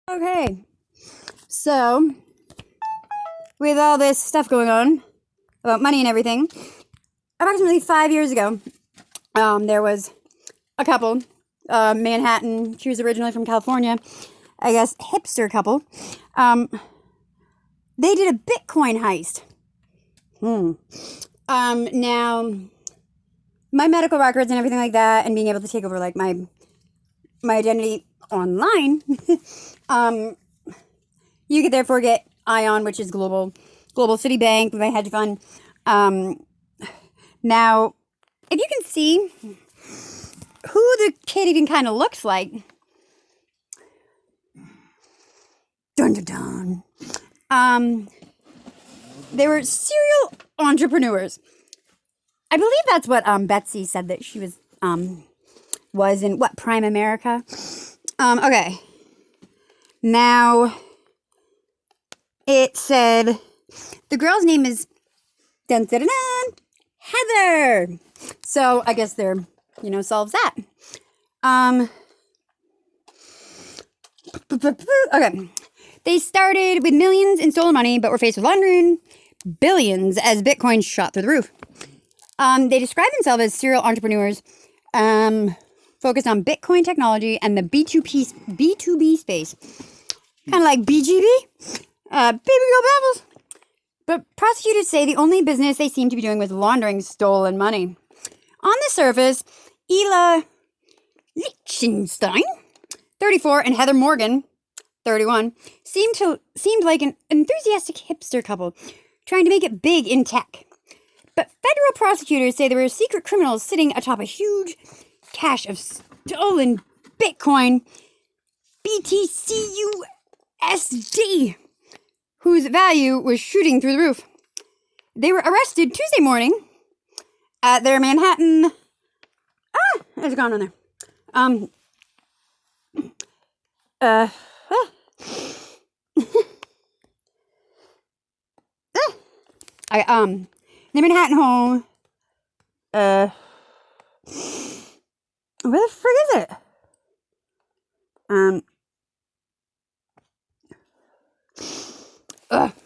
Okay, so with all this stuff going on about money and everything, approximately 5 years ago, there was a couple, Manhattan. She was originally from California, I guess, hipster couple. They did a Bitcoin heist. Now, my medical records and everything like that, and being able to take over like my identity online, you could therefore get ION, which is global Citibank, my hedge fund. Now, if you can see who the kid even kind of looks like, dun dun dun. They were serial entrepreneurs. I believe that's what Betsy said that she was in what, Prime America. Okay. Now, it said the girl's name is dun, dun, dun, dun, Heather. So I guess they're, solves that. Okay. They started with millions in stolen money, but were faced with laundering billions as Bitcoin shot through the roof. They describe themselves as serial entrepreneurs, focused on Bitcoin technology and the B2B space. Kind of like BGB, Baby Go Babbles. But prosecutors say the only business they seem to be doing was laundering stolen money. On the surface, Ela Lichtenstein, 34, and Heather Morgan, 31, seemed like an enthusiastic hipster couple trying to make it big in tech. But federal prosecutors say there were secret criminals sitting atop a huge cache of stolen Bitcoin, BTCUSD, whose value was shooting through the roof. They were arrested Tuesday morning at their Manhattan... it's gone on there. The Manhattan home. Where the frig is it?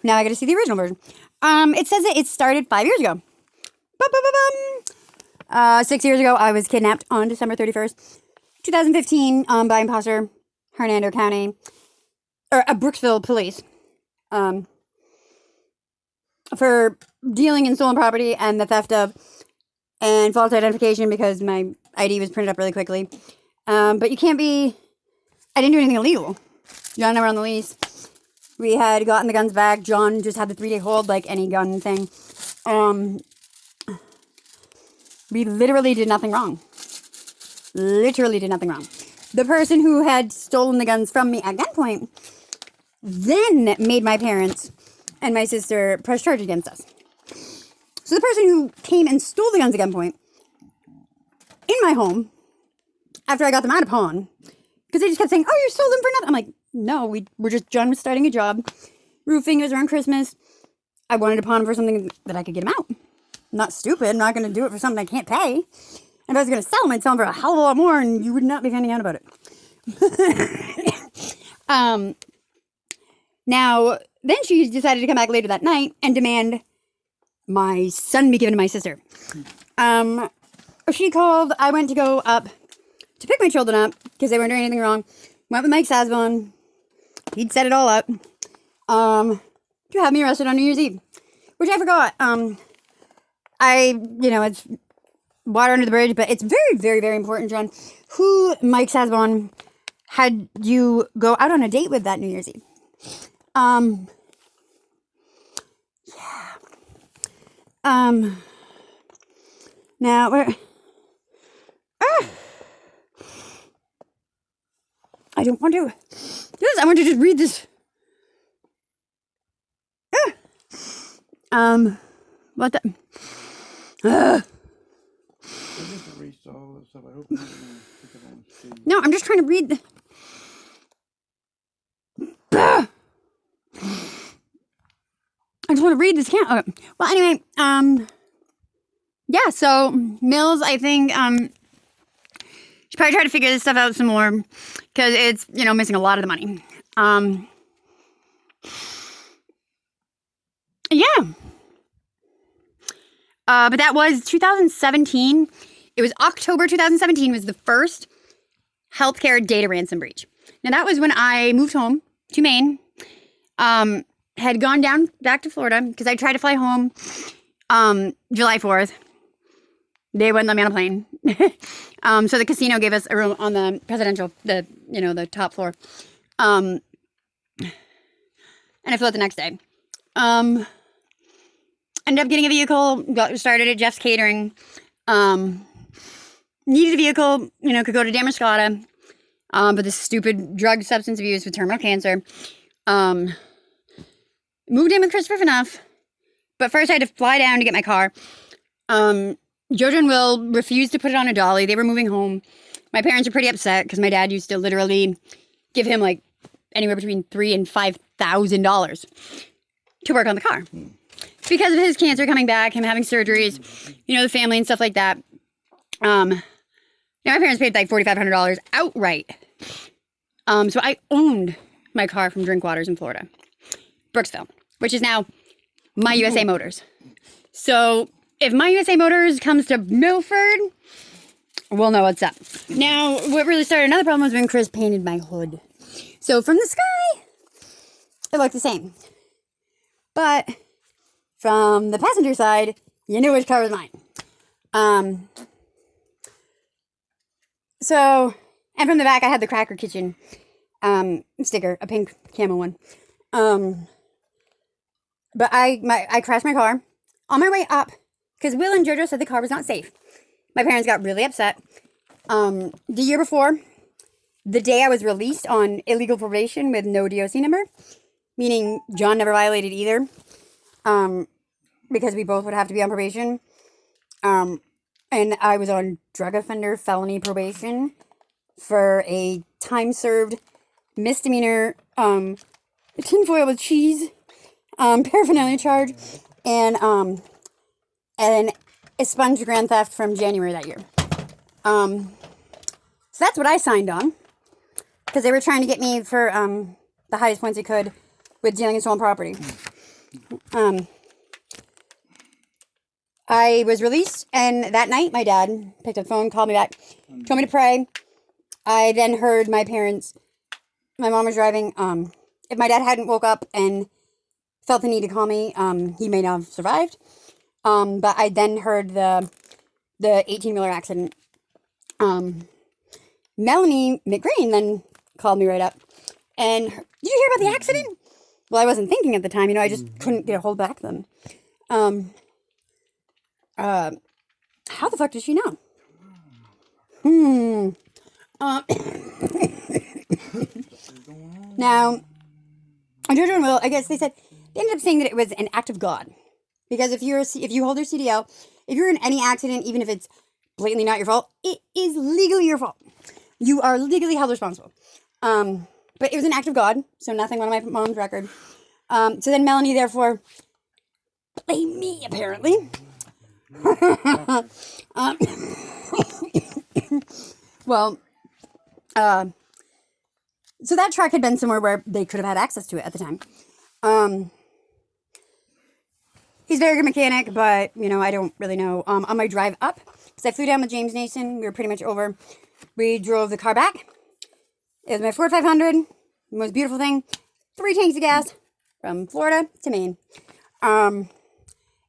Now I gotta see the original version. It says that it started 5 years ago. 6 years ago, I was kidnapped on December 31st, 2015, by imposter Hernando County, or Brooksville police, for dealing in stolen property and the theft of, and false identification because my ID was printed up really quickly. But you can't be, I didn't do anything illegal. John and I were on the lease. We had gotten the guns back. John just had the 3-day hold like any gun thing. We literally did nothing wrong. Literally did nothing wrong. The person who had stolen the guns from me at gunpoint then made my parents and my sister press charge against us. So the person who came and stole the guns at gunpoint in my home, after I got them out of pawn, because they just kept saying, "Oh, you stole them for nothing." I'm like, no, John was starting a job. Roofing, it was around Christmas. I wanted to pawn them for something that I could get them out. I'm not stupid. I'm not going to do it for something I can't pay. And if I was going to sell them, I'd sell them for a hell of a lot more, and you would not be finding out about it. Now, then she decided to come back later that night and demand my son be given to my sister. She called. I went to go up to pick my children up because they weren't doing anything wrong. Went with Mike Sasbon. He'd set it all up to have me arrested on New Year's Eve, which I forgot. It's water under the bridge, but it's very, very, very important, John, who Mike Sasbon had you go out on a date with that New Year's Eve. Now where? I don't want to do this. I want to just read this. What the? No, I'm just trying to read the... I just want to read this count. Okay. Well, anyway, yeah, so Mills, I think, should probably try to figure this stuff out some more because it's, missing a lot of the money. Yeah. But that was 2017. It was October 2017 was the first healthcare data ransom breach. Now, that was when I moved home to Maine. Had gone down back to Florida because I tried to fly home July 4th. They wouldn't let me on a plane. So the casino gave us a room on the presidential, the top floor. And I flew out the next day. Ended up getting a vehicle, got started at Jeff's Catering. Needed a vehicle, could go to Damascotta. But this stupid drug substance abuse with terminal cancer. Moved in with Trevor Phanuef. But first I had to fly down to get my car. Jojo and Will refused to put it on a dolly. They were moving home. My parents were pretty upset because my dad used to literally give him like anywhere between $3,000 and $5,000 to work on the car. Because of his cancer coming back, him having surgeries, the family and stuff like that. My parents paid like $4,500 outright. So I owned my car from Drinkwaters in Florida. Brooksville, which is now My USA Motors. So if My USA Motors comes to Milford, we'll know what's up. Now, what really started another problem was when Chris painted my hood. So from the sky, it looked the same. But from the passenger side, you knew which car was mine. And from the back, I had the Cracker Kitchen sticker, a pink camo one. But I crashed my car on my way up because Will and Jojo said the car was not safe. My parents got really upset. The year before, the day I was released on illegal probation with no DOC number, meaning John never violated either, because we both would have to be on probation. And I was on drug offender felony probation for a time-served misdemeanor tinfoil with cheese paraphernalia charge and expunged grand theft from January that year. So that's what I signed on because they were trying to get me for the highest points they could with dealing in stolen property. I was released, and that night my dad picked up the phone, called me back, told me to pray. I then heard my parents, my mom was driving. If my dad hadn't woke up and felt the need to call me, he may not have survived. But I then heard the 18-wheeler accident. Melanie McGrane then called me right up. And, did you hear about the accident? Well, I wasn't thinking at the time. I just couldn't get a hold back of them. How the fuck does she know? Now, Jojo and Will, I guess they ended up saying that it was an act of God. Because if you hold your CDL, if you're in any accident, even if it's blatantly not your fault, it is legally your fault. You are legally held responsible. But it was an act of God, so nothing on my mom's record. So then Melanie, therefore, blamed me, apparently. Well, so that truck had been somewhere where they could have had access to it at the time. He's a very good mechanic, but, I don't really know. On my drive up, because I flew down with James Nason, we were pretty much over. We drove the car back. It was my Ford 500, the most beautiful thing. 3 tanks of gas from Florida to Maine.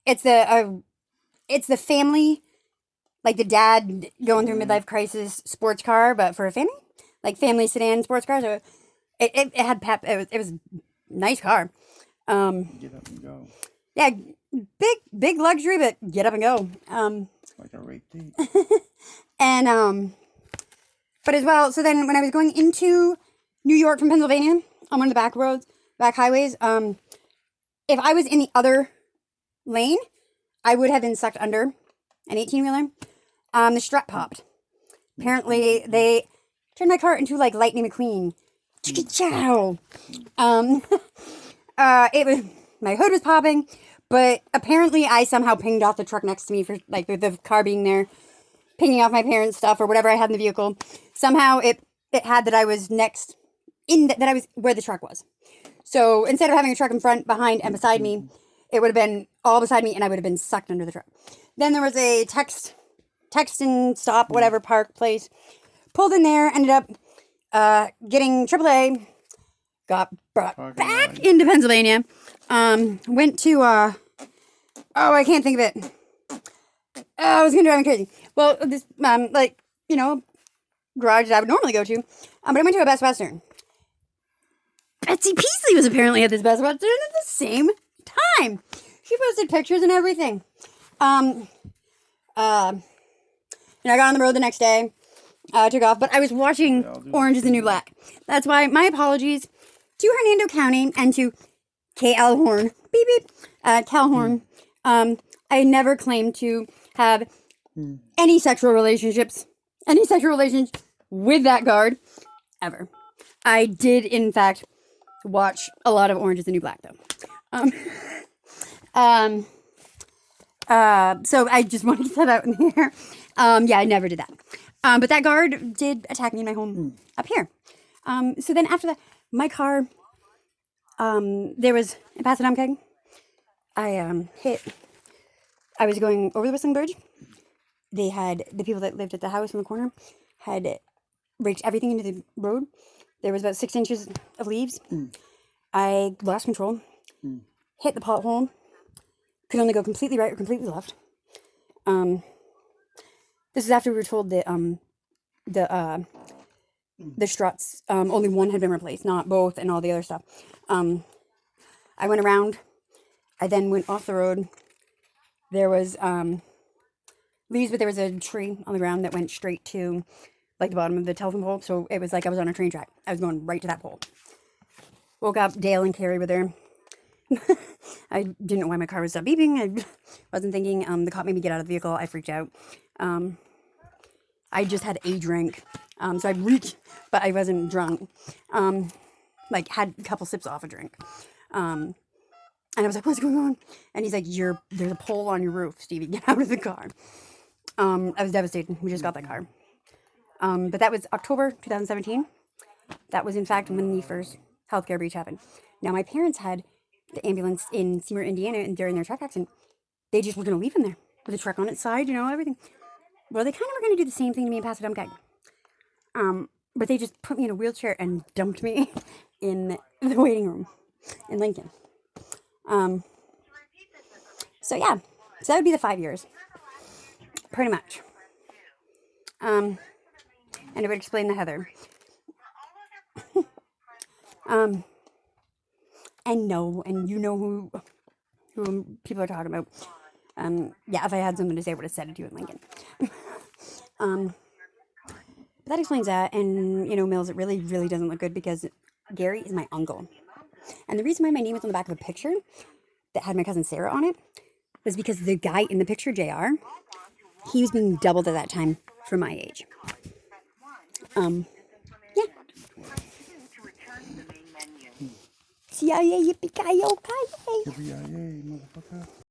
It's the family, like the dad going through midlife crisis sports car, but for a family, like family sedan sports car. So it had pep. It was a nice car. Get up and go. Yeah, big luxury, but get up and go. It's like a rape date. And but as well. So then when I was going into New York from Pennsylvania on one of the back roads, back highways, if I was in the other lane, I would have been sucked under an 18-wheeler. The strut popped. Apparently, they turned my car into like Lightning McQueen. Chicka-chow. It was, my hood was popping, but apparently I somehow pinged off the truck next to me for like the car being there, pinging off my parents' stuff or whatever I had in the vehicle. Somehow it had that I was next that I was where the truck was. So instead of having a truck in front, behind, and beside me, it would have been all beside me, and I would have been sucked under the truck. Then there was a text and stop, whatever, park place. Pulled in there, ended up getting AAA, got brought back into Pennsylvania. Went to, I can't think of it. I was going to drive me crazy. Well, this, garage that I would normally go to. But I went to a Best Western. Betsy Peasley was apparently at this Best Western at the same time. She posted pictures and everything. And I got on the road the next day. Took off, but I was watching Orange is the New Black. That's why my apologies to Hernando County and to Calhorn. Beep beep. Calhorn. I never claimed to have any sexual relations with that guard ever. I did, in fact, watch a lot of Orange is the New Black, though. So I just wanted to get that out in the air. Yeah, I never did that. But that guard did attack me in my home up here. So then after that, my car, there was in Passadumkeag. I was going over the Whistling Bridge. They had, the people that lived at the house in the corner had raked everything into the road. There was about 6 inches of leaves. I lost control, hit the pothole, could only go completely right or completely left. This is after we were told that the struts, only one had been replaced, not both, and all the other stuff. I went around. I then went off the road. There was leaves, but there was a tree on the ground that went straight to like the bottom of the telephone pole. So it was like I was on a train track. I was going right to that pole. Woke up, Dale and Carrie were there. I didn't know why my car was stopped beeping. I wasn't thinking. The cop made me get out of the vehicle. I freaked out. I just had a drink. So I reached, but I wasn't drunk. Like had a couple sips off a drink. And I was like, what's going on? And he's like, there's a pole on your roof, Stevie. Get out of the car. I was devastated. We just got that car. But that was October 2017. That was, in fact, when the first healthcare breach happened. Now, my parents had the ambulance in Seymour, Indiana, and during their truck accident, they just were going to leave him there with a truck on its side, everything. Well, they kind of were going to do the same thing to me in Passadumkeag. But they just put me in a wheelchair and dumped me in the waiting room in Lincoln. So yeah, so that would be the 5 years, pretty much. And it would explain the Heather. And you know who people are talking about. Yeah, if I had something to say, I would have said it to you in Lincoln. But that explains that, and Mills, it really, really doesn't look good because Gary is my uncle. And the reason why my name was on the back of a picture that had my cousin Sarah on it was because the guy in the picture, JR, he was being doubled at that time for my age. Yeah. CIA, yippee-ki-yo-ki-yay. Yippee-ki-yay, motherfucker.